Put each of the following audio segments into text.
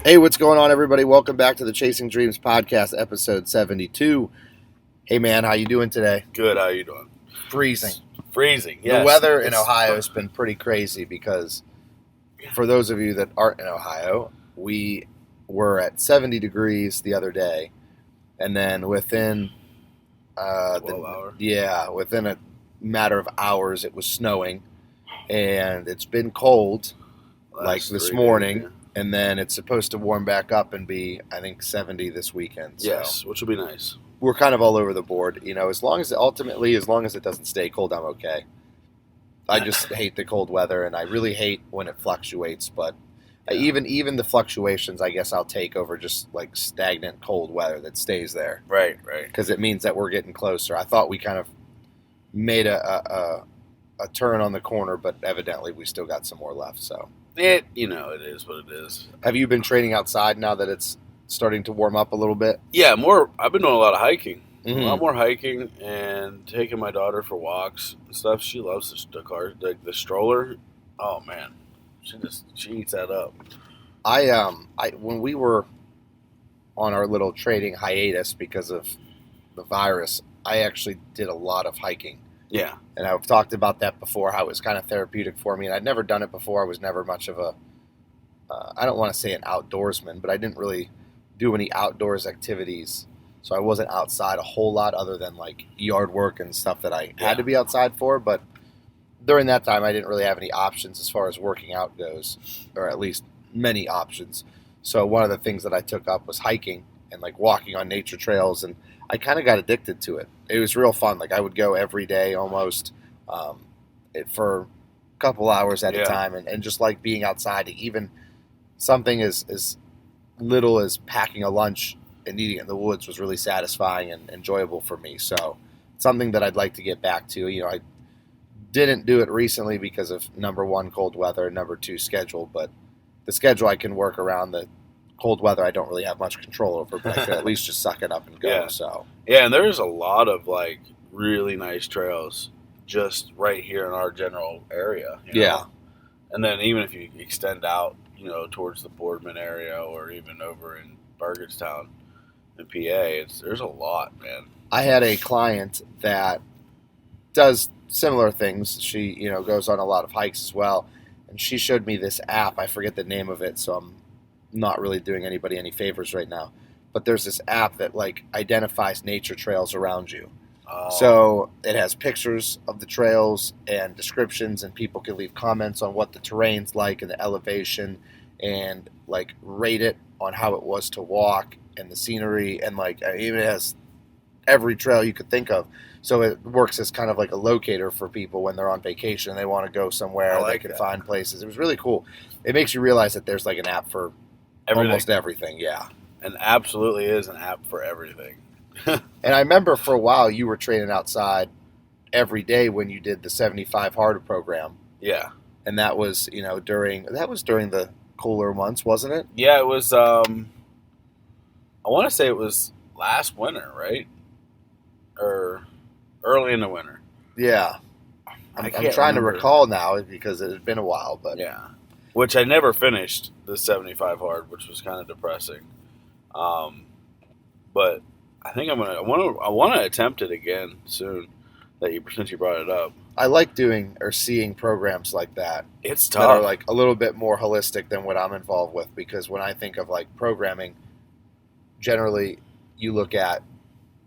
Hey, what's going on, everybody? Welcome back to the Chasing Dreams podcast, episode 72. Hey, man, how you doing today? Good, how you doing? Freezing. Freezing, yes. The weather in Ohio has been pretty crazy because for those of you that aren't in Ohio, we were at 70 degrees the other day, and then within within a matter of hours, it was snowing, and it's been cold, like this morning. Days, And then it's supposed to warm back up and be, I think, 70 this weekend. So yes, which will be nice. we're kind of all over the board. You know, as long as it doesn't stay cold, I'm okay. I just hate the cold weather, and I really hate when it fluctuates. But even the fluctuations, I guess I'll take over just like stagnant cold weather that stays there. Right. Because it means that we're getting closer. I thought we kind of made a turn on the corner, but evidently we still got some more left. So It is what it is. have you been training outside now that it's starting to warm up a little bit? Yeah, more. I've been doing a lot of hiking. Mhm. A lot more hiking and taking my daughter for walks and stuff. She loves the car, the stroller. Oh man, she eats that up. I when we were on our little trading hiatus because of the virus, I actually did a lot of hiking. Yeah, And I've talked about that before, how it was kind of therapeutic for me. And I'd never done it before. I was never much of I don't want to say an outdoorsman, but I didn't really do any outdoors activities. So I wasn't outside a whole lot other than like yard work and stuff that I had to be outside for. But during that time, I didn't really have any options as far as working out goes, or at least many options. So one of the things that I took up was hiking and like walking on nature trails, and I kind of got addicted to it. It was real fun. Like I would go every day almost for a couple hours at a time, and just like being outside. Even something as little as packing a lunch and eating it in the woods was really satisfying and enjoyable for me. So something that I'd like to get back to. You know, I didn't do it recently because of number one, cold weather, number two, schedule. But the schedule I can work around. The cold weather I don't really have much control over, but I could at least just suck it up and go. Yeah. So and there's a lot of like really nice trails just right here in our general area. You know? And then even if you extend out, towards the Boardman area or even over in Burgettstown in PA, there's a lot, man. I had a client that does similar things. She, goes on a lot of hikes as well, and she showed me this app. I forget the name of it, so I'm not really doing anybody any favors right now. But there's this app that like identifies nature trails around you. So it has pictures of the trails and descriptions, and people can leave comments on what the terrain's like and the elevation, and like rate it on how it was to walk and the scenery, and like even it has every trail you could think of. So it works as kind of like a locator for people when they're on vacation and they want to go somewhere they can find places. It was really cool. It makes you realize that there's like an app for almost everything. Yeah. And absolutely is an app for everything. And I remember for a while you were training outside every day when you did the 75 hard program. Yeah. And that was, during the cooler months, wasn't it? Yeah, it was I want to say it was last winter, right? Or early in the winter. Yeah. I'm trying to recall now because it had been a while, but yeah. Which I never finished the 75 hard, which was kind of depressing. But I think I want to attempt it again soon. Since you brought it up, I like doing or seeing programs like that. It's tough. That are like a little bit more holistic than what I'm involved with, because when I think of like programming, generally you look at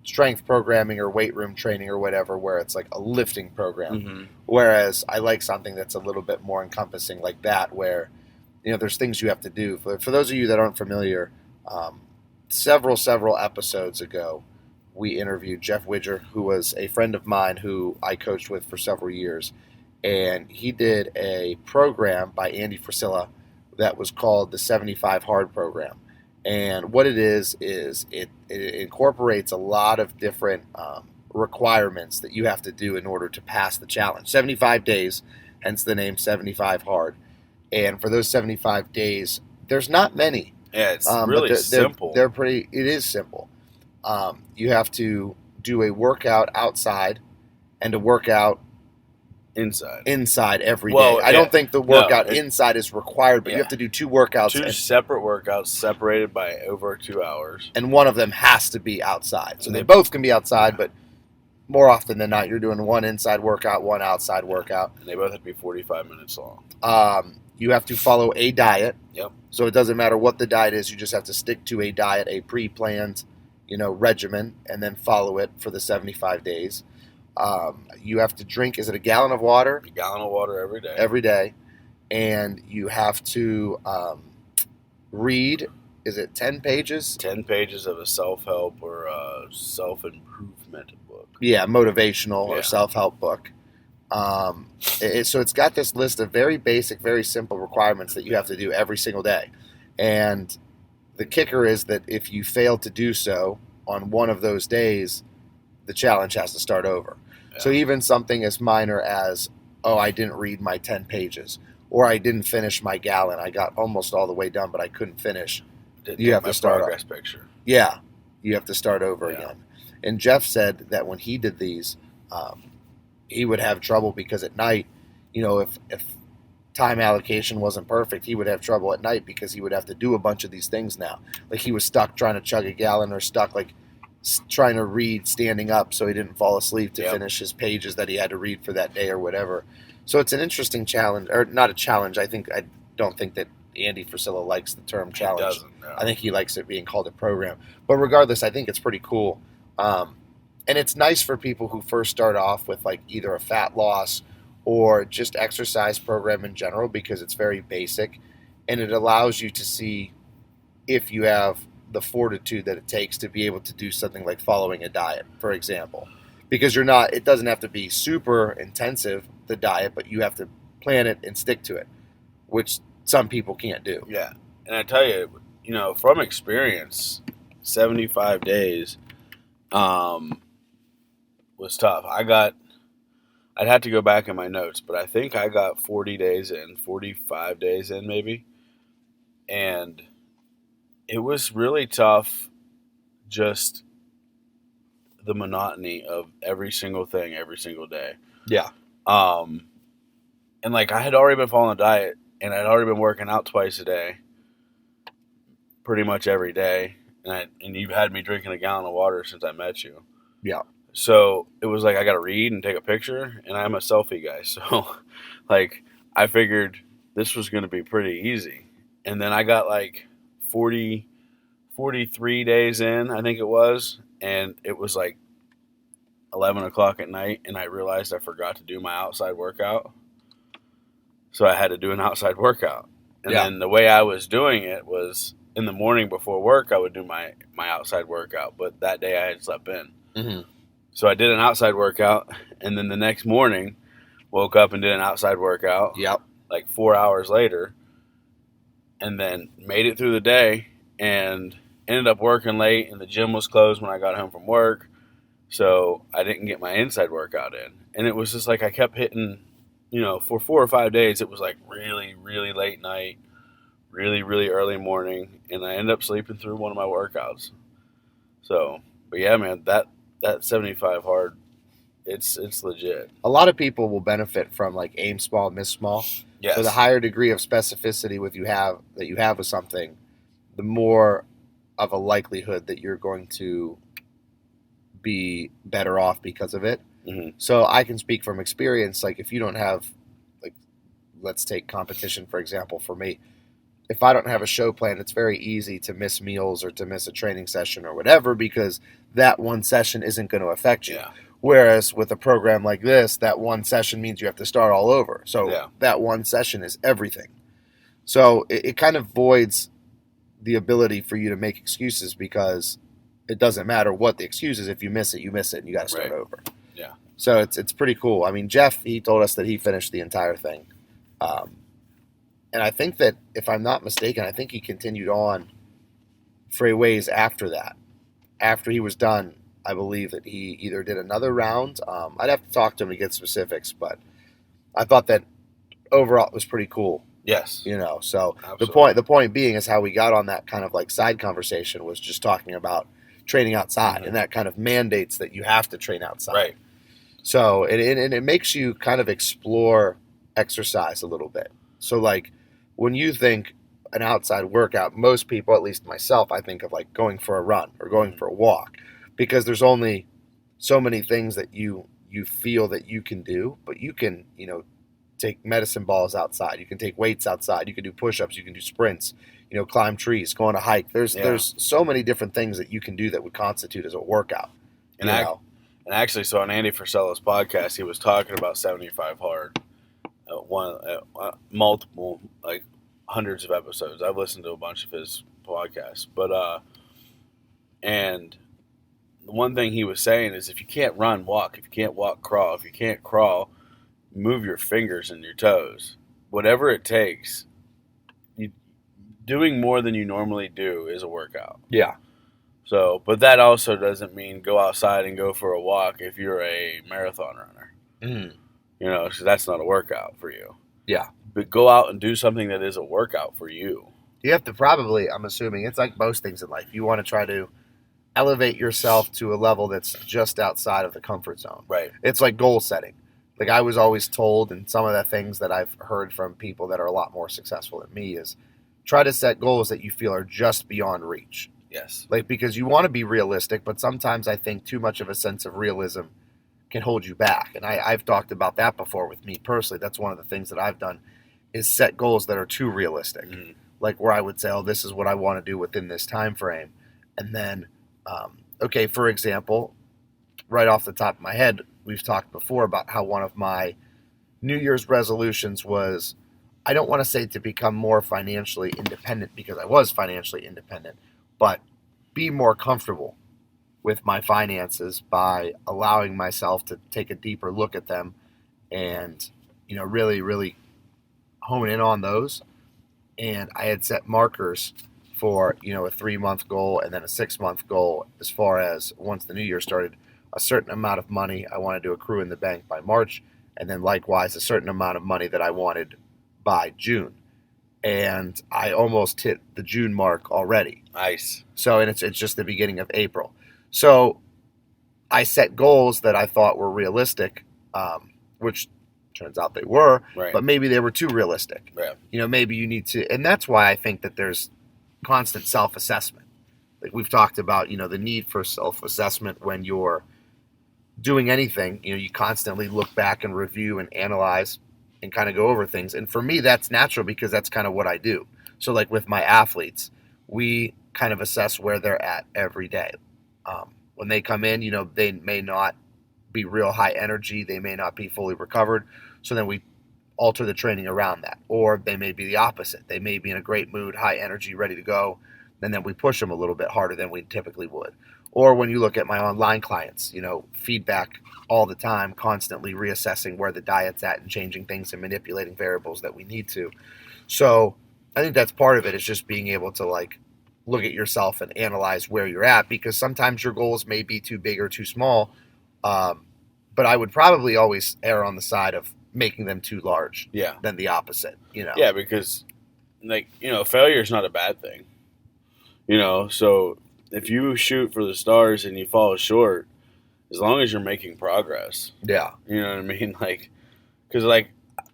strength programming or weight room training or whatever, where it's like a lifting program. Mm-hmm. Whereas I like something that's a little bit more encompassing like that, where, there's things you have to do. For those of you that aren't familiar, several episodes ago, we interviewed Jeff Widger, who was a friend of mine who I coached with for several years. And he did a program by Andy Frisella that was called the 75 Hard Program. And what it is it incorporates a lot of different requirements that you have to do in order to pass the challenge. 75 days, hence the name 75 Hard. And for those 75 days, there's not many. Yeah, it's really simple. It is simple. You have to do a workout outside and a workout inside every day. I don't think the workout inside is required, but you have to do 2 workouts. 2 separate workouts separated by over 2 hours. And one of them has to be outside. So they both can be outside, but more often than not, you're doing 1 inside workout, 1 outside workout. And they both have to be 45 minutes long. You have to follow a diet. Yep. So it doesn't matter what the diet is. You just have to stick to a diet, a pre-planned, regimen, and then follow it for the 75 days. You have to drink, is it a gallon of water? A gallon of water every day. Every day. And you have to read, is it 10 pages? 10 pages of a self-help or a self-improvement book. Yeah, motivational or self-help book. So it's got this list of very basic, very simple requirements that you have to do every single day. And the kicker is that if you fail to do so on one of those days, the challenge has to start over. Yeah. So even something as minor as, I didn't read my 10 pages, or I didn't finish my gallon. I got almost all the way done, but I couldn't finish. You have to start progress picture. Yeah, you have to start over again. And Jeff said that when he did these, he would have trouble because at night, if time allocation wasn't perfect, he would have trouble at night because he would have to do a bunch of these things now. Like he was stuck trying to chug a gallon or stuck trying to read standing up so he didn't fall asleep to finish his pages that he had to read for that day or whatever. So it's an interesting challenge, or not a challenge. I don't think that Andy Frisella likes the term challenge. He doesn't, no. I think he likes it being called a program. But regardless, I think it's pretty cool. And it's nice for people who first start off with either a fat loss or just exercise program in general because it's very basic and it allows you to see if you have the fortitude that it takes to be able to do something like following a diet, for example. Because it doesn't have to be super intensive, the diet, but you have to plan it and stick to it, which some people can't do. Yeah. And I tell you, from experience, 75 days was tough. I'd have to go back in my notes, but I think I got 45 days in maybe. And it was really tough, just the monotony of every single thing, every single day. Yeah. And I had already been following a diet, and I'd already been working out twice a day, pretty much every day. And you've had me drinking a gallon of water since I met you. Yeah. So it was I got to read and take a picture, and I'm a selfie guy. So, I figured this was going to be pretty easy. And then I got 43 days in, I think it was, and it was 11 o'clock at night, and I realized I forgot to do my outside workout. So I had to do an outside workout. And then the way I was doing it was in the morning before work, I would do my outside workout. But that day I had slept in. Mm-hmm. So I did an outside workout, and then the next morning, woke up and did an outside workout. Yep. 4 hours later, and then made it through the day, and ended up working late, and the gym was closed when I got home from work, so I didn't get my inside workout in. And it was just I kept hitting, for 4 or 5 days, it was really, really late night, really, really early morning, and I ended up sleeping through one of my workouts. So, but yeah, man, that 75 hard, it's legit. A lot of people will benefit from aim small, miss small. Yes. So the higher degree of specificity that you have with something, the more of a likelihood that you're going to be better off because of it. Mm-hmm. So I can speak from experience. If you don't have, let's take competition, for example, for me. If I don't have a show plan, it's very easy to miss meals or to miss a training session or whatever because that one session isn't going to affect you. Yeah. Whereas with a program like this, that one session means you have to start all over. So that one session is everything. So it kind of voids the ability for you to make excuses because it doesn't matter what the excuse is. If you miss it, you miss it, and you got to start over. Yeah. So it's pretty cool. I mean, Jeff, he told us that he finished the entire thing. And I think that, if I'm not mistaken, I think he continued on for a ways after that. After he was done, I believe that he either did another round. I'd have to talk to him to get specifics, but I thought that overall it was pretty cool. Yes. So absolutely. the point being is how we got on that kind of side conversation was just talking about training outside, mm-hmm. and that kind of mandates that you have to train outside. Right. So, and it makes you kind of explore exercise a little bit. So, like, when you think an outside workout, most people, at least myself, I think of like going for a run or going for a walk, because there's only so many things that you feel that you can do, but you can, take medicine balls outside. You can take weights outside. You can do push-ups. You can do sprints. Climb trees, go on a hike. There's so many different things that you can do that would constitute as a workout. And actually, so on Andy Frisella's podcast, he was talking about 75 hard. Multiple, like hundreds of episodes. I've listened to a bunch of his podcasts, but and the one thing he was saying is, if you can't run, walk. If you can't walk, crawl. If you can't crawl, move your fingers and your toes. Whatever it takes. Doing more than you normally do is a workout. Yeah. So, but that also doesn't mean go outside and go for a walk if you're a marathon runner. Mm. So that's not a workout for you. Yeah. But go out and do something that is a workout for you. You have to probably, I'm assuming, it's like most things in life. You want to try to elevate yourself to a level that's just outside of the comfort zone. Right. It's like goal setting. Like I was always told, and some of the things that I've heard from people that are a lot more successful than me is try to set goals that you feel are just beyond reach. Yes. Like, because you want to be realistic, but sometimes I think too much of a sense of realism can hold you back. And I've talked about that before with me personally. That's one of the things that I've done is set goals that are too realistic. Mm-hmm. Like where I would say, oh, this is what I want to do within this time frame. And then, okay, for example, right off the top of my head, we've talked before about how one of my New Year's resolutions was, I don't want to say to become more financially independent, because I was financially independent, but be more comfortable with my finances by allowing myself to take a deeper look at them and, really, really hone in on those. And I had set markers for, a 3-month goal and then a 6-month goal, as far as once the new year started, a certain amount of money I wanted to accrue in the bank by March, and then likewise a certain amount of money that I wanted by June. And I almost hit the June mark already. Nice. So, and it's just the beginning of April. So I set goals that I thought were realistic, which turns out they were, right. But maybe they were too realistic. Yeah. Maybe you need to, and that's why I think that there's constant self-assessment. Like we've talked about, the need for self-assessment when you're doing anything. You constantly look back and review and analyze and kind of go over things. And for me, that's natural because that's kind of what I do. So like with my athletes, we kind of assess where they're at every day. When they come in, they may not be real high energy. They may not be fully recovered. So then we alter the training around that. Or they may be the opposite. They may be in a great mood, high energy, ready to go. And then we push them a little bit harder than we typically would. Or when you look at my online clients, feedback all the time, constantly reassessing where the diet's at and changing things and manipulating variables that we need to. So I think that's part of it, is just being able to look at yourself and analyze where you're at, because sometimes your goals may be too big or too small. But I would probably always err on the side of making them too large than the opposite, Yeah, because failure is not a bad thing. So if you shoot for the stars and you fall short, as long as you're making progress. Yeah. You know what I mean? Because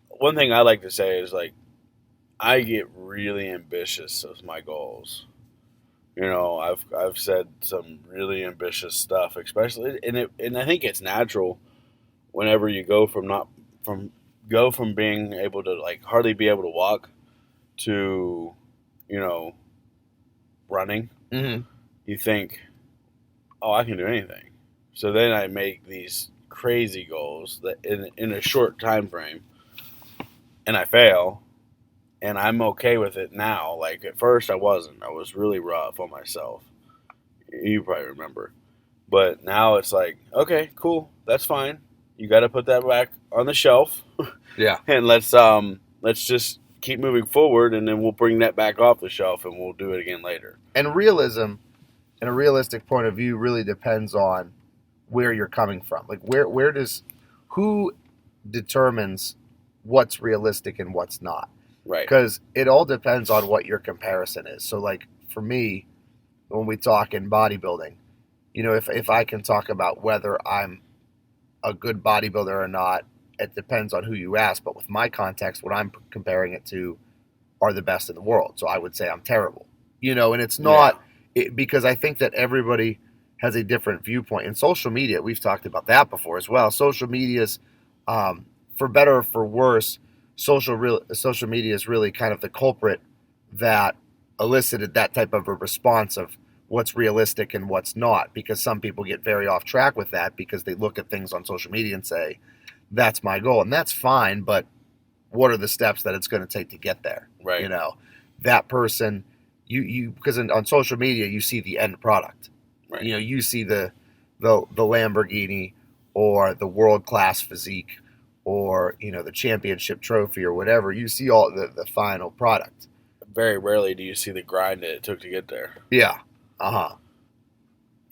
one thing I like to say is I get really ambitious with my goals. I've said some really ambitious stuff, especially, and I think it's natural whenever you go from being able to hardly be able to walk to, running. Mm-hmm. You think, oh, I can do anything. So then I make these crazy goals that in a short time frame, and I fail, and I'm okay with it now. At first I wasn't. I was really rough on myself. You probably remember. But now it's okay, cool, that's fine. You got to put that back on the shelf. Yeah. And let's just keep moving forward, and then we'll bring that back off the shelf, and we'll do it again later. And realism, and a realistic point of view, really depends on where you're coming from. Who determines what's realistic and what's not? Right. Because it all depends on what your comparison is. So for me, when we talk in bodybuilding, if I can talk about whether I'm a good bodybuilder or not, it depends on who you ask. But with my context, what I'm comparing it to are the best in the world. So I would say I'm terrible, and it's not because I think that everybody has a different viewpoint. In social media, we've talked about that before as well. Social media's, for better or for worse, social media is really kind of the culprit that elicited that type of a response of what's realistic and what's not, because some people get very off track with that because they look at things on social media and say, that's my goal. And that's fine, but what are the steps that it's going to take to get there? Right. That person, because on social media, you see the end product. Right. You see the Lamborghini or the world-class physique or, the championship trophy or whatever. You see all the final product. Very rarely do you see the grind that it took to get there. Yeah. Uh-huh.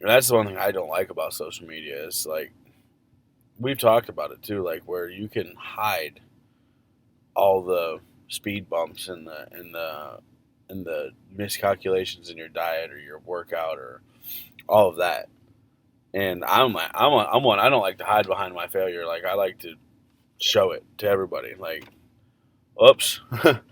And that's the one thing I don't like about social media is, like, we've talked about it too, like where you can hide all the speed bumps and the miscalculations in your diet or your workout or all of that. And I'm one. I don't like to hide behind my failure. Like, I like to show it to everybody. Like, oops.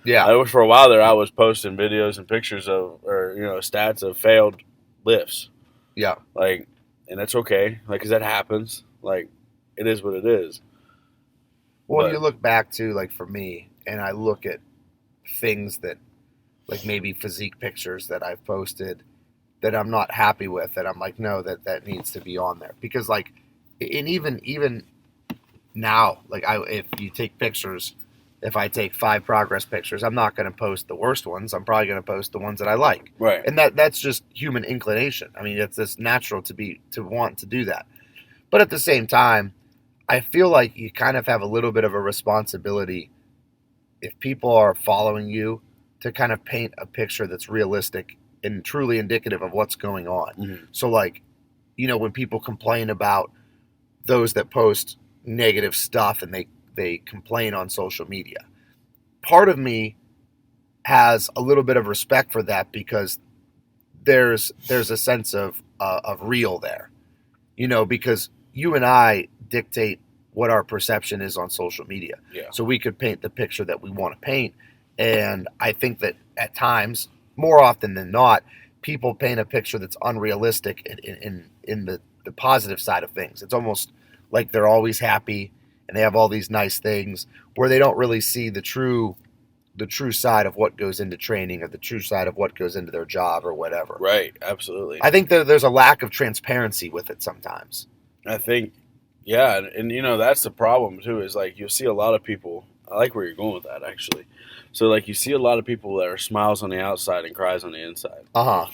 Yeah. I wish for a while there I was posting videos and pictures of, or stats of failed lifts. Yeah. Like, and that's okay. Like, 'cause that happens. Like, it is what it is. Well, you look back to, like, for me, and I look at things that, like, maybe physique pictures that I've posted that I'm not happy with, that I'm like, no, that needs to be on there. Because, like, and even now, like, if you take pictures, if I take 5 progress pictures, I'm not going to post the worst ones. I'm probably going to post the ones that I like. Right. And that's just human inclination. I mean, it's natural to want to do that. But at the same time, I feel like you kind of have a little bit of a responsibility if people are following you to kind of paint a picture that's realistic and truly indicative of what's going on. Mm-hmm. So, like, when people complain about those that post negative stuff and they complain on social media, part of me has a little bit of respect for that because there's a sense of real there, because you and I dictate what our perception is on social media. Yeah. So we could paint the picture that we want to paint. And I think that at times, more often than not, people paint a picture that's unrealistic in the positive side of things. It's almost like they're always happy and they have all these nice things where they don't really see the true side of what goes into training or the true side of what goes into their job or whatever. Right. Absolutely. I think there's a lack of transparency with it sometimes. I think, yeah, and that's the problem too. Is like you'll see a lot of people. I like where you're going with that, actually. So, like, you see a lot of people that are smiles on the outside and cries on the inside. Uh-huh.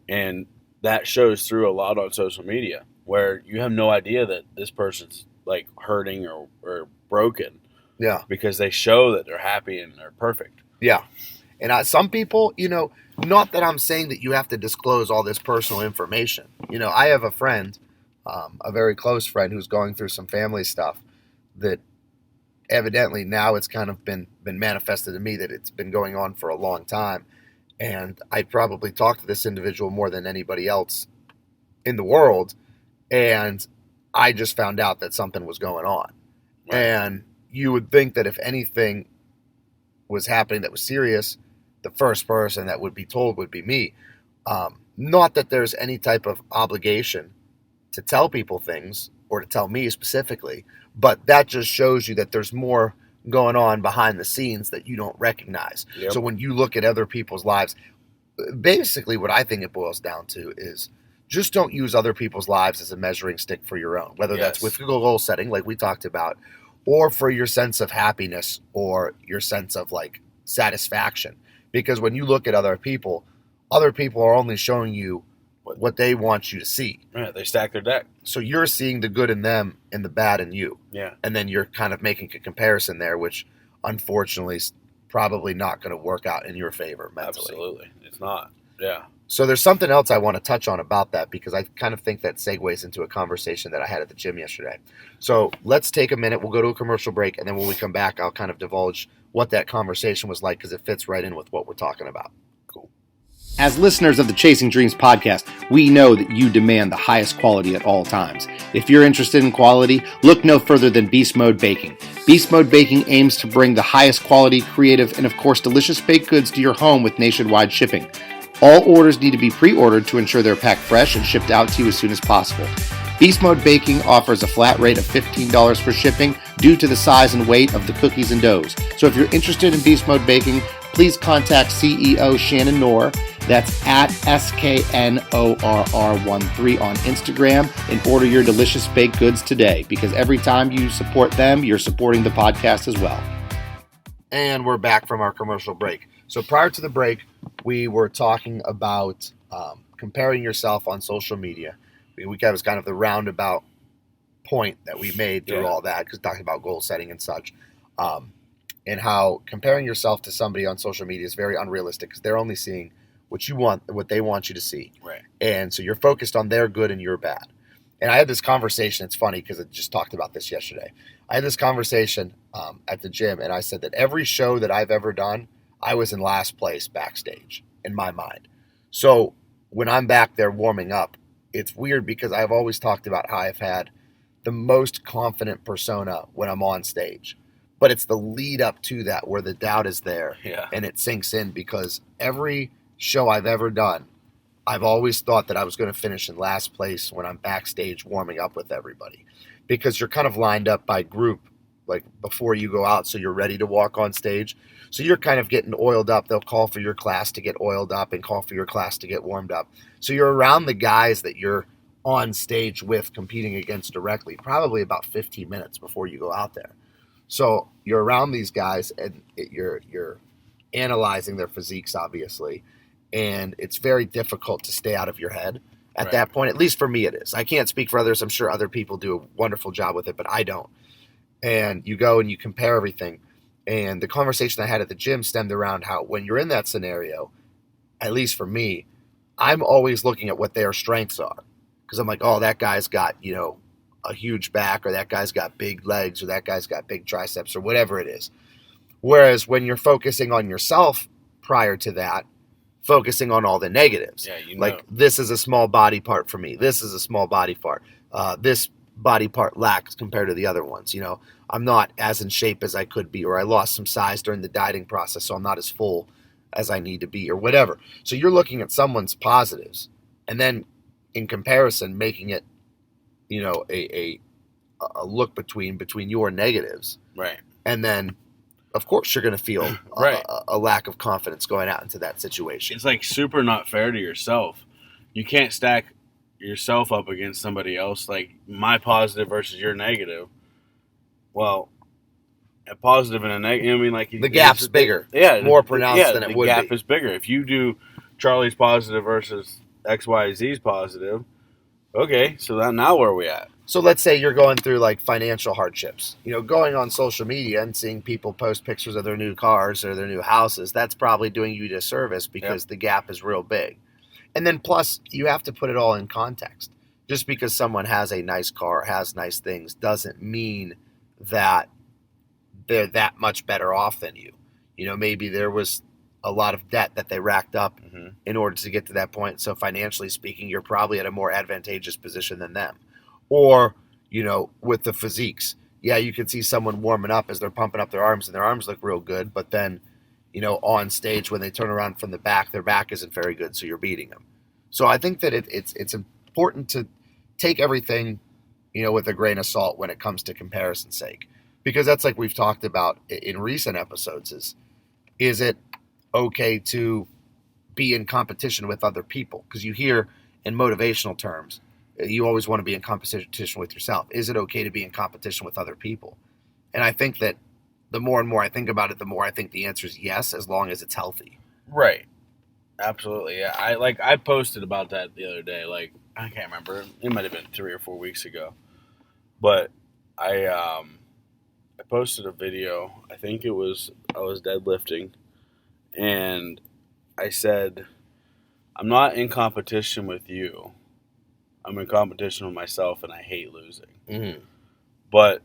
And that shows through a lot on social media, where you have no idea that this person's, like, hurting or broken. Yeah. Because they show that they're happy and they're perfect. Yeah. And some people, not that I'm saying that you have to disclose all this personal information. I have a friend, a very close friend, who's going through some family stuff that evidently now it's kind of been manifested to me that it's been going on for a long time. And I probably talked to this individual more than anybody else in the world. And I just found out that something was going on. Right. And you would think that if anything was happening that was serious, the first person that would be told would be me. Not that there's any type of obligation to tell people things or to tell me specifically, but that just shows you that there's more going on behind the scenes that you don't recognize. Yep. So when you look at other people's lives, basically what I think it boils down to is just don't use other people's lives as a measuring stick for your own, whether that's with goal setting, like we talked about, or for your sense of happiness or your sense of, like, satisfaction. Because when you look at other people are only showing you what they want you to see. Right, they stack their deck. So you're seeing the good in them and the bad in you. Yeah. And then you're kind of making a comparison there, which unfortunately is probably not going to work out in your favor mentally. Absolutely. It's not. Yeah. So there's something else I want to touch on about that, because I kind of think that segues into a conversation that I had at the gym yesterday. So let's take a minute. We'll go to a commercial break, and then when we come back, I'll kind of divulge what that conversation was like, because it fits right in with what we're talking about. Cool. As listeners of the Chasing Dreams podcast, we know that you demand the highest quality at all times. If you're interested in quality, look no further than Beast Mode Baking. Beast Mode Baking aims to bring the highest quality, creative, and of course delicious baked goods to your home with nationwide shipping. All orders need to be pre-ordered to ensure they're packed fresh and shipped out to you as soon as possible. Beast Mode Baking offers a flat rate of $15 for shipping due to the size and weight of the cookies and doughs. So if you're interested in Beast Mode Baking, please contact CEO Shannon Knorr. That's at SKNORR13 on Instagram and order your delicious baked goods today, because every time you support them, you're supporting the podcast as well. And we're back from our commercial break. So prior to the break, we were talking about comparing yourself on social media. That was kind of the roundabout point that we made through all that, because talking about goal setting and such, and how comparing yourself to somebody on social media is very unrealistic, because they're only seeing what you want, what they want you to see. Right. And so you're focused on their good and your bad. And I had this conversation. It's funny because I just talked about this yesterday. I had this conversation at the gym, and I said that every show that I've ever done, I was in last place backstage in my mind. So when I'm back there warming up, it's weird because I've always talked about how I've had the most confident persona when I'm on stage. But it's the lead up to that where the doubt is there, and it sinks in, because every show I've ever done, I've always thought that I was going to finish in last place when I'm backstage warming up with everybody, because you're kind of lined up by group, like before you go out, so you're ready to walk on stage. So you're kind of getting oiled up. They'll call for your class to get oiled up and call for your class to get warmed up. So you're around the guys that you're on stage with, competing against directly, probably about 15 minutes before you go out there. So you're around these guys, and you're analyzing their physiques, obviously, and it's very difficult to stay out of your head at that point. At least for me it is. I can't speak for others. I'm sure other people do a wonderful job with it, but I don't. And you go and you compare everything. And the conversation I had at the gym stemmed around how when you're in that scenario, at least for me, I'm always looking at what their strengths are. Because I'm like, oh, that guy's got, a huge back, or that guy's got big legs, or that guy's got big triceps, or whatever it is. Whereas when you're focusing on yourself prior to that, focusing on all the negatives. Like, this is a small body part for me. This is a small body part. This body part lacks compared to the other ones. I'm not as in shape as I could be, or I lost some size during the dieting process, so I'm not as full as I need to be, or whatever. So you're looking at someone's positives, and then in comparison, making it, a look between your negatives. Right. And then, of course, you're going to feel a lack of confidence going out into that situation. It's like super not fair to yourself. You can't stack yourself up against somebody else, like my positive versus your negative. Well, a positive and a negative, the gap's bigger. More pronounced than it would be. The gap is bigger. If you do Charlie's positive versus XYZ's positive, okay, so now where are we at? So let's say you're going through like financial hardships. Going on social media and seeing people post pictures of their new cars or their new houses, that's probably doing you a disservice, because the gap is real big. And then plus, you have to put it all in context. Just because someone has a nice car, has nice things, doesn't mean that they're that much better off than you. Maybe there was a lot of debt that they racked up in order to get to that point. So financially speaking, you're probably at a more advantageous position than them. Or, with the physiques. Yeah, you can see someone warming up as they're pumping up their arms, and their arms look real good. But then, on stage, when they turn around from the back, their back isn't very good, so you're beating them. So I think that it's important to take everything, with a grain of salt when it comes to comparison's sake. Because that's like we've talked about in recent episodes, is it okay to be in competition with other people? Because you hear in motivational terms, you always want to be in competition with yourself. Is it okay to be in competition with other people? And I think that the more and more I think about it, the more I think the answer is yes, as long as it's healthy. Right. Absolutely. Yeah. I posted about that the other day. Like, I can't remember. It might have been 3 or 4 weeks ago. But I posted a video. I think I was deadlifting, and I said, I'm not in competition with you. I'm in competition with myself, and I hate losing. Mm-hmm. But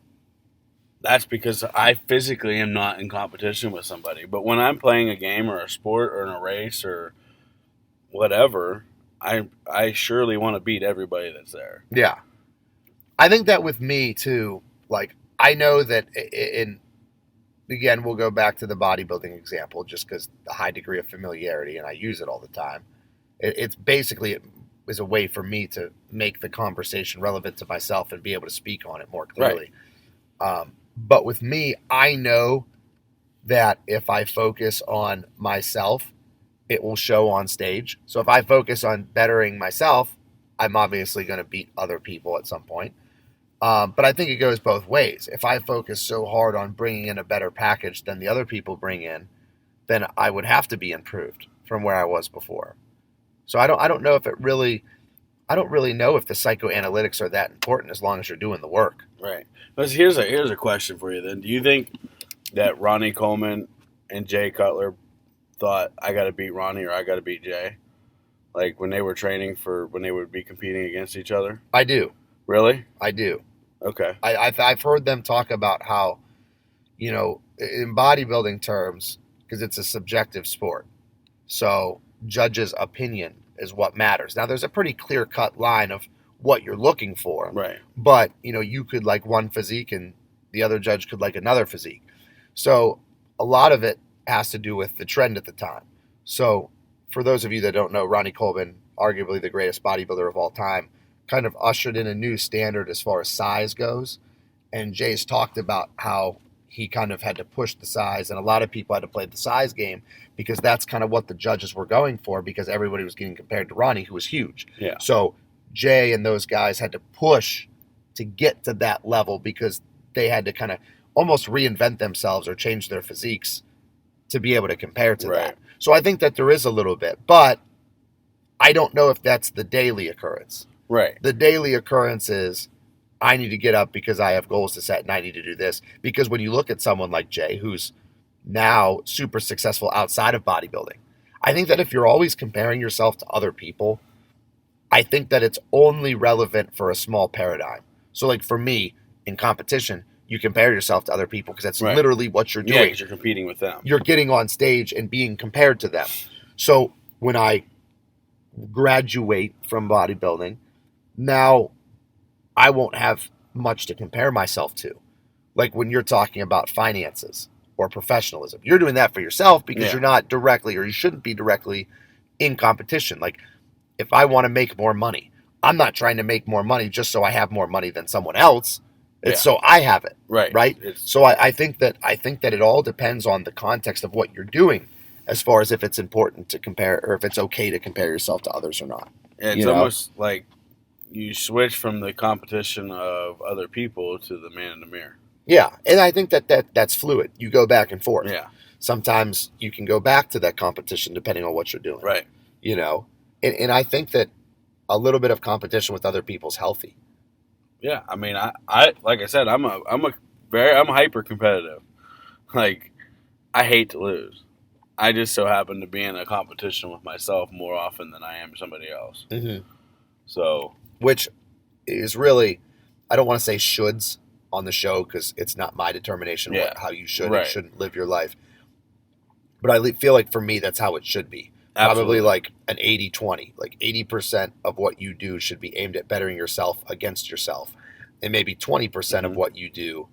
that's because I physically am not in competition with somebody. But when I'm playing a game or a sport or in a race or whatever, I surely want to beat everybody that's there. Yeah. I think that with me too, like I know that again, we'll go back to the bodybuilding example just because the high degree of familiarity and I use it all the time. It's basically it is a way for me to make the conversation relevant to myself and be able to speak on it more clearly. Right. But with me, I know that if I focus on myself, it will show on stage. So if I focus on bettering myself, I'm obviously going to beat other people at some point. But I think it goes both ways. If I focus so hard on bringing in a better package than the other people bring in, then I would have to be improved from where I was before. So I don't know if it really, I don't really know if the psychoanalytics are that important as long as you're doing the work. Right. But here's a question for you then. Do you think that Ronnie Coleman and Jay Cutler thought I got to beat Ronnie or I got to beat Jay? Like when they were training when they would be competing against each other? I do. Really? I do. Okay. I've heard them talk about how, in bodybuilding terms, because it's a subjective sport, so judges' opinion is what matters. Now, there's a pretty clear-cut line of what you're looking for. Right. But, you could like one physique and the other judge could like another physique. So a lot of it has to do with the trend at the time. So for those of you that don't know, Ronnie Coleman, arguably the greatest bodybuilder of all time, kind of ushered in a new standard as far as size goes. And Jay's talked about how he kind of had to push the size, and a lot of people had to play the size game because that's kind of what the judges were going for because everybody was getting compared to Ronnie, who was huge. Yeah. So Jay and those guys had to push to get to that level because they had to kind of almost reinvent themselves or change their physiques to be able to compare to that. So I think that there is a little bit, but I don't know if that's the daily occurrence. Right. The daily occurrence is I need to get up because I have goals to set and I need to do this. Because when you look at someone like Jay, who's now super successful outside of bodybuilding, I think that if you're always comparing yourself to other people, I think that it's only relevant for a small paradigm. So like for me, in competition, you compare yourself to other people because that's literally what you're doing. Yeah, because you're competing with them. You're getting on stage and being compared to them. So when I graduate from bodybuilding, now I won't have much to compare myself to. Like when you're talking about finances or professionalism, you're doing that for yourself because you're not directly, or you shouldn't be directly in competition. Like if I want to make more money, I'm not trying to make more money just so I have more money than someone else. It's so I have it. Right. So I think that it all depends on the context of what you're doing as far as if it's important to compare or if it's okay to compare yourself to others or not. Yeah, it's almost like you switch from the competition of other people to the man in the mirror. Yeah, and I think that's fluid. You go back and forth. Yeah. Sometimes you can go back to that competition depending on what you're doing. Right. And I think that a little bit of competition with other people is healthy. Yeah, I mean, I like I said, I'm hyper competitive. Like, I hate to lose. I just so happen to be in a competition with myself more often than I am somebody else. Mm-hmm. So, which is really, I don't want to say shoulds on the show because it's not my determination how you should and shouldn't live your life. But I feel like for me, that's how it should be. Absolutely. Probably like an 80-20. Like 80% of what you do should be aimed at bettering yourself against yourself. And maybe 20% of what you do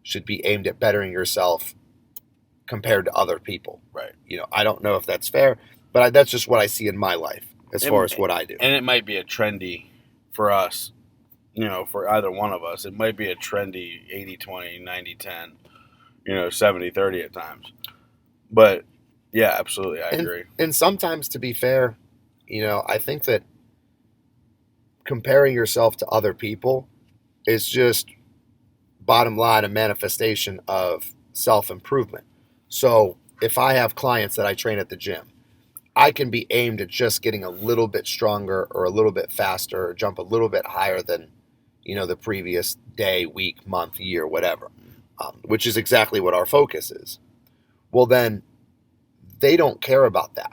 should be aimed at bettering yourself compared to other people. Right. I don't know if that's fair, but that's just what I see in my life as far as what I do. And it might be a trendy for us, for either one of us. It might be a trendy 80-20, 90-10, 70-30 at times. But yeah, absolutely. I agree. And sometimes, to be fair, I think that comparing yourself to other people is just, bottom line, a manifestation of self-improvement. So if I have clients that I train at the gym, I can be aimed at just getting a little bit stronger or a little bit faster or jump a little bit higher than, the previous day, week, month, year, whatever, which is exactly what our focus is. Well, then they don't care about that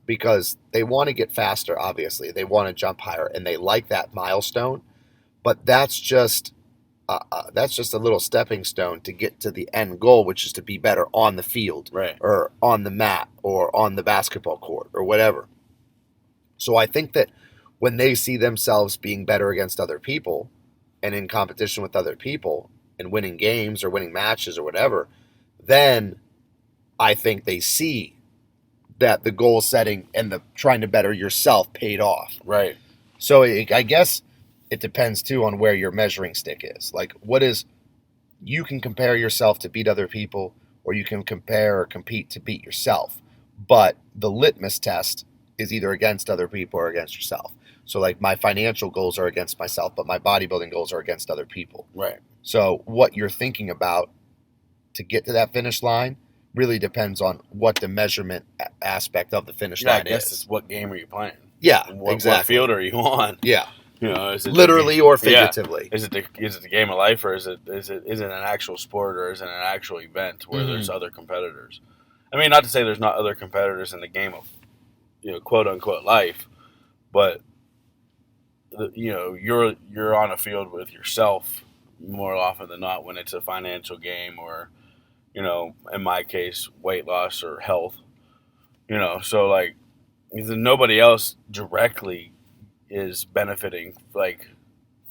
because they want to get faster, obviously. They want to jump higher, and they like that milestone. But that's just a little stepping stone to get to the end goal, which is to be better on the field or on the mat or on the basketball court or whatever. So I think that when they see themselves being better against other people and in competition with other people and winning games or winning matches or whatever, then I think they see that the goal setting and the trying to better yourself paid off. Right. So I guess it depends too on where your measuring stick is. Like, you can compare yourself to beat other people, or you can compare or compete to beat yourself. But the litmus test is either against other people or against yourself. So like my financial goals are against myself, but my bodybuilding goals are against other people. Right. So what you're thinking about to get to that finish line really depends on what the measurement aspect of the finish line I guess is. it's what game are you playing? Yeah, exactly. What field are you on? Yeah. Is it literally or figuratively? Yeah. Is it the game of life, or is it an actual sport, or is it an actual event where there's other competitors? I mean, not to say there's not other competitors in the game of, quote unquote life, but you're on a field with yourself more often than not when it's a financial game or, in my case, weight loss or health. So like, nobody else directly is benefiting, like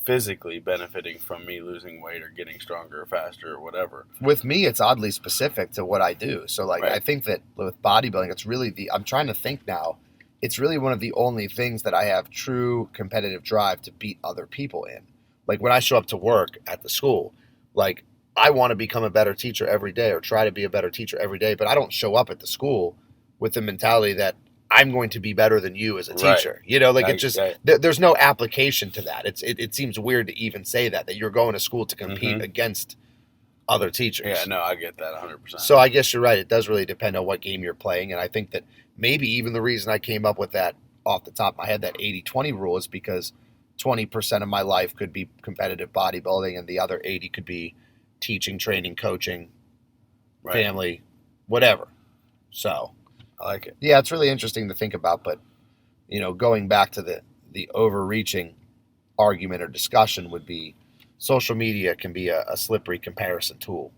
physically benefiting from me losing weight or getting stronger or faster or whatever. With me, it's oddly specific to what I do. So like, right. I think that with bodybuilding, it's really I'm trying to think now, it's really one of the only things that I have true competitive drive to beat other people in. Like when I show up to work at the school, like I want to become a better teacher every day or try to be a better teacher every day, but I don't show up at the school with the mentality that I'm going to be better than you as a teacher. Right. It just, there's no application to that. It seems weird to even say that you're going to school to compete against other teachers. Yeah, no, I get that 100%. So I guess you're right. It does really depend on what game you're playing. And I think that maybe even the reason I came up with that off the top of my head, that 80-20 rule, is because 20% of my life could be competitive bodybuilding and the other 80 could be teaching, training, coaching, family, whatever. So I like it. Yeah, it's really interesting to think about, but going back to the overreaching argument or discussion would be social media can be a slippery comparison tool.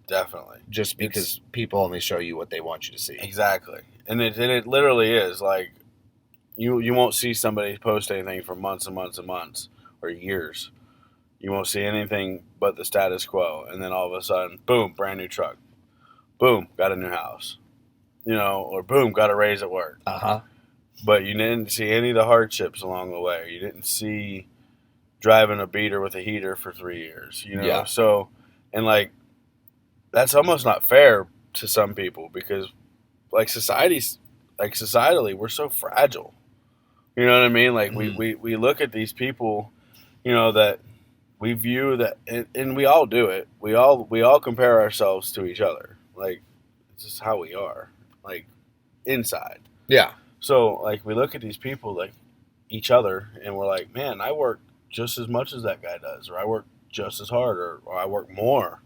Definitely. Just because people only show you what they want you to see. Exactly. And it literally is like you won't see somebody post anything for months and months and months or years. You won't see anything but the status quo, and then all of a sudden, boom, brand new truck. Boom, got a new house. Or boom, got a raise at work. But you didn't see any of the hardships along the way. You didn't see driving a beater with a heater for 3 years. Yeah. So, and like, that's almost not fair to some people because, like, societally, we're so fragile. You know what I mean? Like, we look at these people, that we view that, and we all do it. We all compare ourselves to each other. Like, it's just how we are. Like, inside. Yeah. So, like, we look at these people, like, each other, and we're like, man, I work just as much as that guy does, or I work just as hard, or I work more,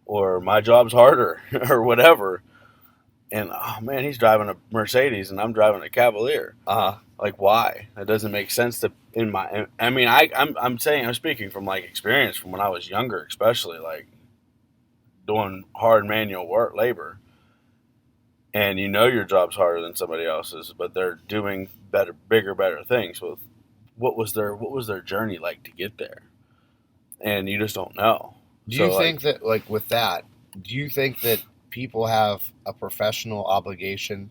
or my job's harder, or whatever. And, oh, man, he's driving a Mercedes, and I'm driving a Cavalier. Like, why? That doesn't make sense I'm speaking from, like, experience from when I was younger, especially, like, doing hard manual work, labor. And your job's harder than somebody else's, but they're doing bigger, better things. Well, what was their journey like to get there? And you just don't know. Do you think that, like, with that, do you think that people have a professional obligation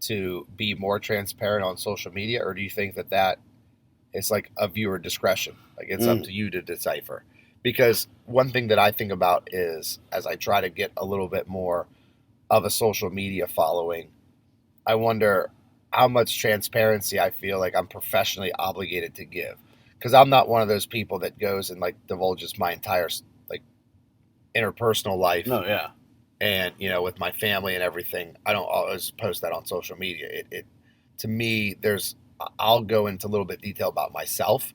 to be more transparent on social media, or do you think that is like a viewer discretion? Like, it's up to you to decipher. Because one thing that I think about is, as I try to get a little bit more of a social media following, I wonder how much transparency I feel like I'm professionally obligated to give. Because I'm not one of those people that goes and, like, divulges my entire, like, interpersonal life. No, yeah. And, with my family and everything, I don't always post that on social media. It to me, I'll go into a little bit detail about myself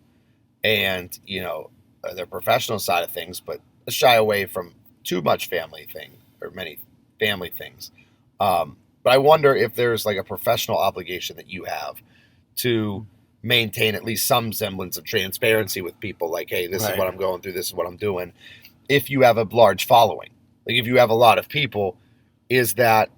and, the professional side of things, but shy away from too much family thing or many family things. But I wonder if there's, like, a professional obligation that you have to maintain at least some semblance of transparency with people. Like, hey, this is what I'm going through. This is what I'm doing. If you have a large following, like if you have a lot of people, is that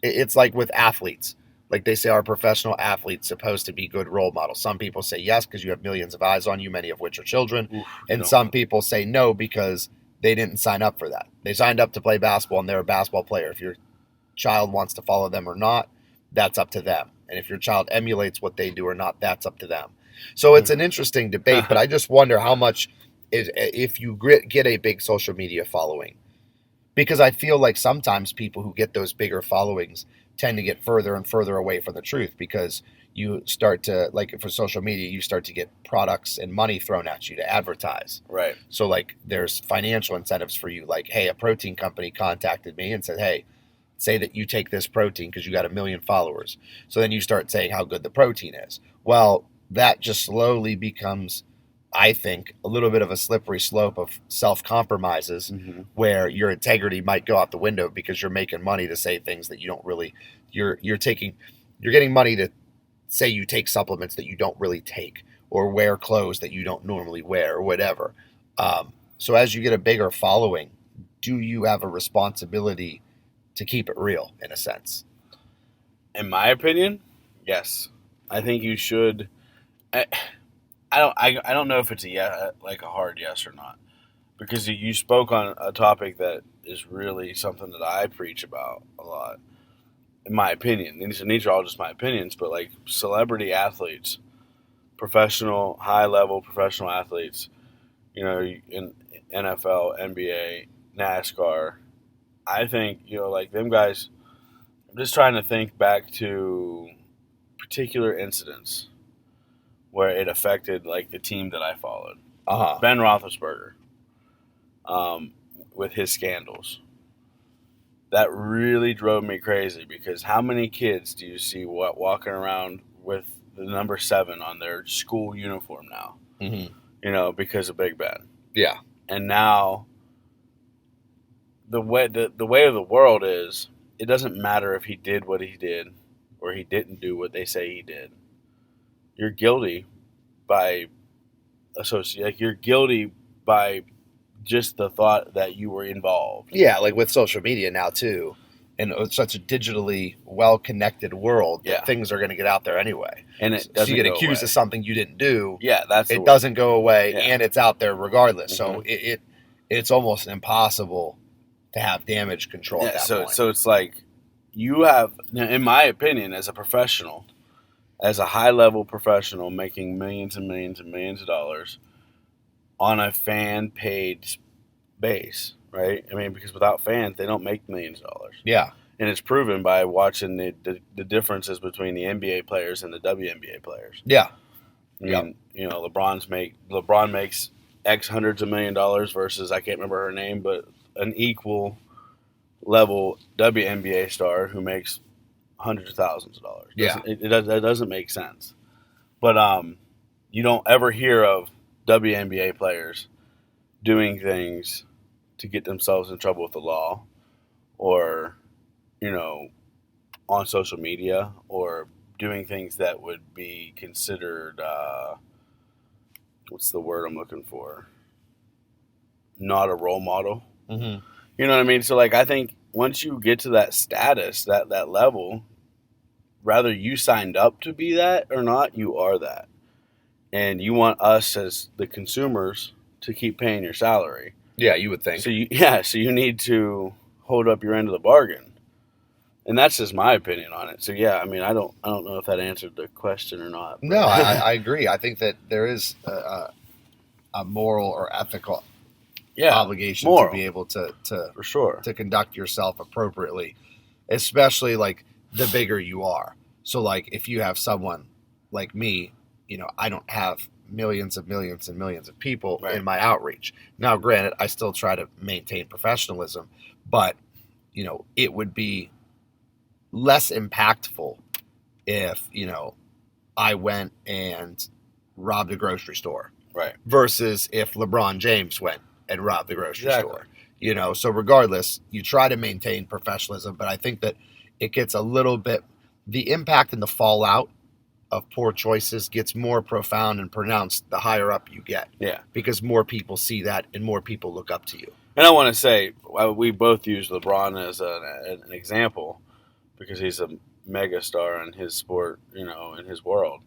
it's like with athletes. Like they say, are professional athletes supposed to be good role models? Some people say yes because you have millions of eyes on you, many of which are children. Oof, and some people say no because they didn't sign up for that. They signed up to play basketball and they're a basketball player. If your child wants to follow them or not, that's up to them. And if your child emulates what they do or not, that's up to them. So it's an interesting debate, but I just wonder how much if you get a big social media following. Because I feel like sometimes people who get those bigger followings tend to get further and further away from the truth because you start to, like for social media, you start to get products and money thrown at you to advertise. Right. So like there's financial incentives for you. Like, hey, a protein company contacted me and said, hey, say that you take this protein because you got 1 million followers. So then you start saying how good the protein is. Well, that just slowly becomes, I think, a little bit of a slippery slope of self-compromises where your integrity might go out the window because you're making money to say things that you don't really, you're getting money to say you take supplements that you don't really take or wear clothes that you don't normally wear or whatever. So as you get a bigger following, do you have a responsibility to keep it real in a sense? In my opinion, yes. I think you should. I don't know if it's a hard yes or not, because you spoke on a topic that is really something that I preach about a lot. In my opinion, these are all just my opinions, but like celebrity athletes, high level professional athletes, in NFL, NBA, NASCAR, I think like them guys. I'm just trying to think back to particular incidents where it affected like the team that I followed. Ben Roethlisberger, with his scandals, that really drove me crazy because how many kids do you see walking around with the number 7 on their school uniform now? Because of Big Ben. Yeah, and now the way of the world is, it doesn't matter if he did what he did or he didn't do what they say he did. You're guilty by you're guilty by just the thought that you were involved. Yeah, like with social media now too, and it's such a digitally well-connected world that things are going to get out there anyway. And it so you get accused of something you didn't do. Yeah, it doesn't go away, and it's out there regardless. So it's almost impossible to have damage control at that point. So it's like you have, in my opinion, as a professional, as a high-level professional making millions and millions and millions of dollars on a fan-paid base, right? I mean, because without fans, they don't make millions of dollars. Yeah. And it's proven by watching the differences between the NBA players and the WNBA players. Yeah. I mean, LeBron makes X hundreds of $1 million versus, I can't remember her name, but an equal level WNBA star who makes hundreds of thousands of dollars. It doesn't make sense. But you don't ever hear of WNBA players doing things to get themselves in trouble with the law, or on social media, or doing things that would be considered what's the word I'm looking for? Not a role model. Mm-hmm. You know what I mean? So like, I think once you get to that status, that level, whether you signed up to be that or not, you are that. And you want us as the consumers to keep paying your salary. Yeah, you would think. So you need to hold up your end of the bargain. And that's just my opinion on it. So yeah, I mean, I don't know if that answered the question or not. No, I agree. I think that there is a moral or ethical obligation to be able to for sure, to conduct yourself appropriately, especially like the bigger you are. So like if you have someone like me, I don't have millions and millions and millions of people in my outreach. Now, granted, I still try to maintain professionalism, but it would be less impactful if I went and robbed a grocery store, right? Versus if LeBron James went and robbed the grocery store. So regardless, you try to maintain professionalism, but I think that it gets a little bit, the impact and the fallout of poor choices gets more profound and pronounced the higher up you get. Yeah. Because more people see that and more people look up to you. And I want to say, we both use LeBron as an example, because he's a mega star in his sport, in his world.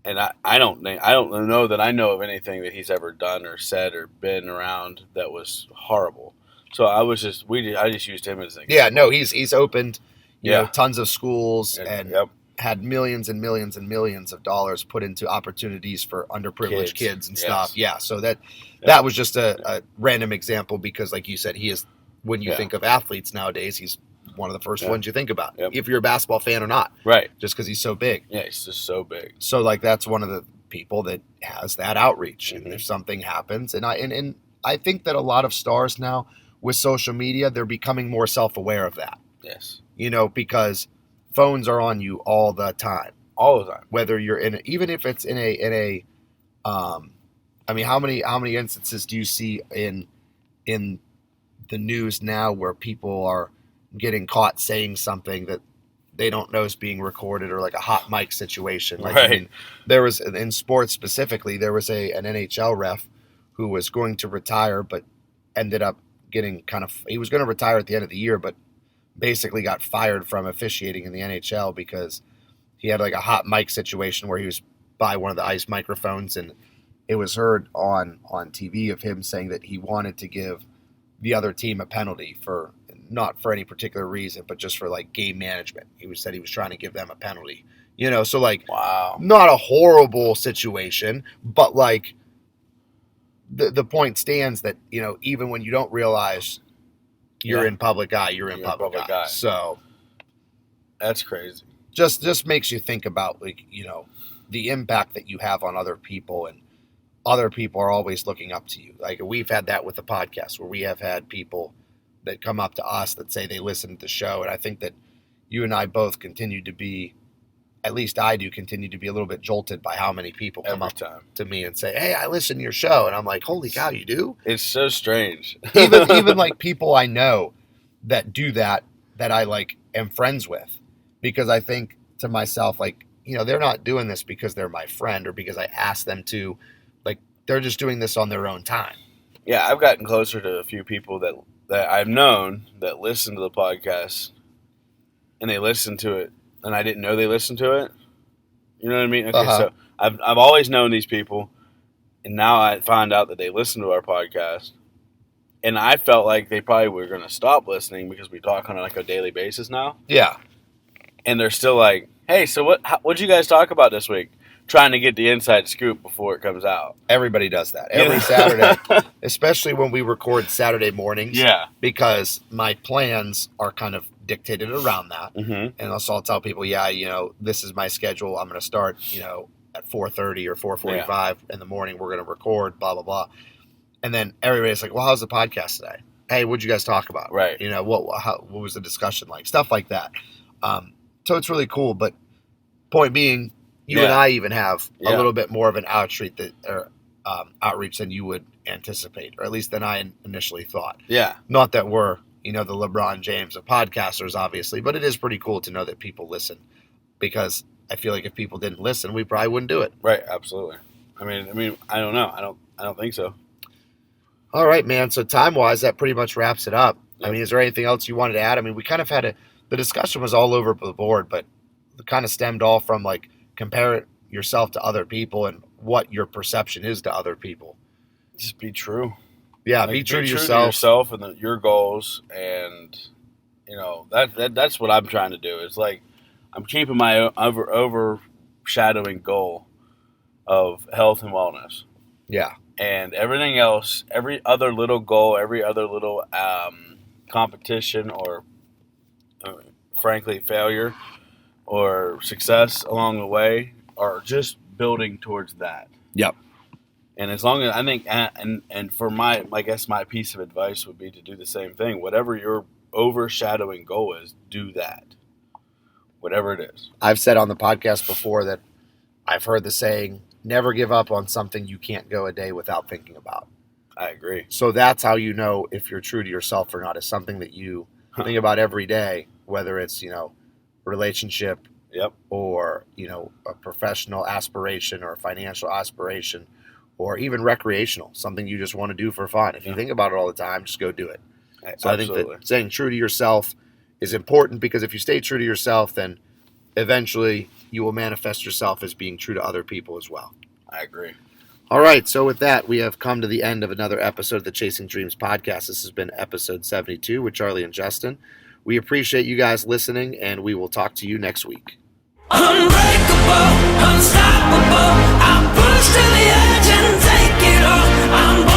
And I don't know that I know of anything that he's ever done or said or been around that was horrible. So I just used him as an example. Yeah, no, he's opened, tons of schools and yep. had millions and millions and millions of dollars put into opportunities for underprivileged kids and stuff. Yeah, so that was just a random example because, like you said, he is, when you think of athletes nowadays, he's one of the first ones you think about, if you're a basketball fan or not. Right. Just because he's so big. Yeah, he's just so big. So, like, that's one of the people that has that outreach. Mm-hmm. And if something happens, and I think that a lot of stars now with social media, they're becoming more self-aware of that. Yes. Because phones are on you all the time. All the time. Whether you're even if it's in a I mean, how many instances do you see in the news now where people are getting caught saying something that they don't know is being recorded, or like a hot mic situation? Like, right. I mean, there was, in sports specifically, there was an NHL ref who was going to retire, but ended up getting he was going to retire at the end of the year, but basically got fired from officiating in the NHL because he had like a hot mic situation where he was by one of the ice microphones, and it was heard on TV of him saying that he wanted to give the other team a penalty for, not for any particular reason, but just for like game management. He said he was trying to give them a penalty, so like, wow, not a horrible situation, but like the point stands that, even when you don't realize you're in public eye, you're in public eye. So that's crazy. Just makes you think about, like, the impact that you have on other people, and other people are always looking up to you. Like, we've had that with the podcast where we have had people that come up to us that say they listen to the show. And I think that you and I both continue to be, at least I do, continue to be a little bit jolted by how many people come up to me and say, "Hey, I listen to your show." And I'm like, holy cow, you do? It's so strange. even like people I know that do that I like am friends with, because I think to myself, like, they're not doing this because they're my friend or because I asked them to. Like, they're just doing this on their own time. Yeah, I've gotten closer to a few people that I've known that listen to the podcast, and they listen to it, and I didn't know they listened to it. You know what I mean? Okay, so I've always known these people, and now I find out that they listen to our podcast, and I felt like they probably were going to stop listening because we talk on like a daily basis now. Yeah, and they're still like, "Hey, so what'd you guys talk about this week?" Trying to get the inside scoop before it comes out. Everybody does that every Saturday, especially when we record Saturday mornings. Yeah, because my plans are kind of dictated around that. Mm-hmm. And also I'll tell people, this is my schedule. I'm going to start, at 4:30 or 4:45 in the morning. We're going to record, blah, blah, blah. And then everybody's like, well, how's the podcast today? Hey, what'd you guys talk about? Right. What was the discussion like? Stuff like that. So it's really cool. But point being, you and I even have a little bit more of an outreach than you would anticipate, or at least than I initially thought. Yeah. Not that we're, the LeBron James of podcasters, obviously, but it is pretty cool to know that people listen, because I feel like if people didn't listen, we probably wouldn't do it. Right. Absolutely. I mean, I don't know. I don't think so. All right, man. So time-wise, that pretty much wraps it up. Yep. I mean, is there anything else you wanted to add? I mean, we kind of had the discussion was all over the board, but it kind of stemmed all from like, compare yourself to other people and what your perception is to other people. Just be true. Yeah, be true to yourself and your goals, and that's what I'm trying to do. It's like I'm keeping my overshadowing goal of health and wellness. Yeah, and everything else, every other little goal, every other little competition, or frankly failure or success along the way, are just building towards that. Yep. And as long as I think, and for my piece of advice would be to do the same thing. Whatever your overshadowing goal is, do that. Whatever it is. I've said on the podcast before that I've heard the saying, never give up on something you can't go a day without thinking about. I agree. So that's how you know if you're true to yourself or not, is something that you think about every day, whether it's, relationship, yep, or, a professional aspiration or a financial aspiration, or even recreational, something you just want to do for fun. If you think about it all the time, just go do it. So absolutely. I think that staying true to yourself is important, because if you stay true to yourself, then eventually you will manifest yourself as being true to other people as well. I agree. All right, so with that, we have come to the end of another episode of the Chasing Dreams podcast. This has been episode 72 with Charlie and Justin. We appreciate you guys listening, and we will talk to you next week. Unbreakable, unstoppable, I push to the edge and take it all. I'm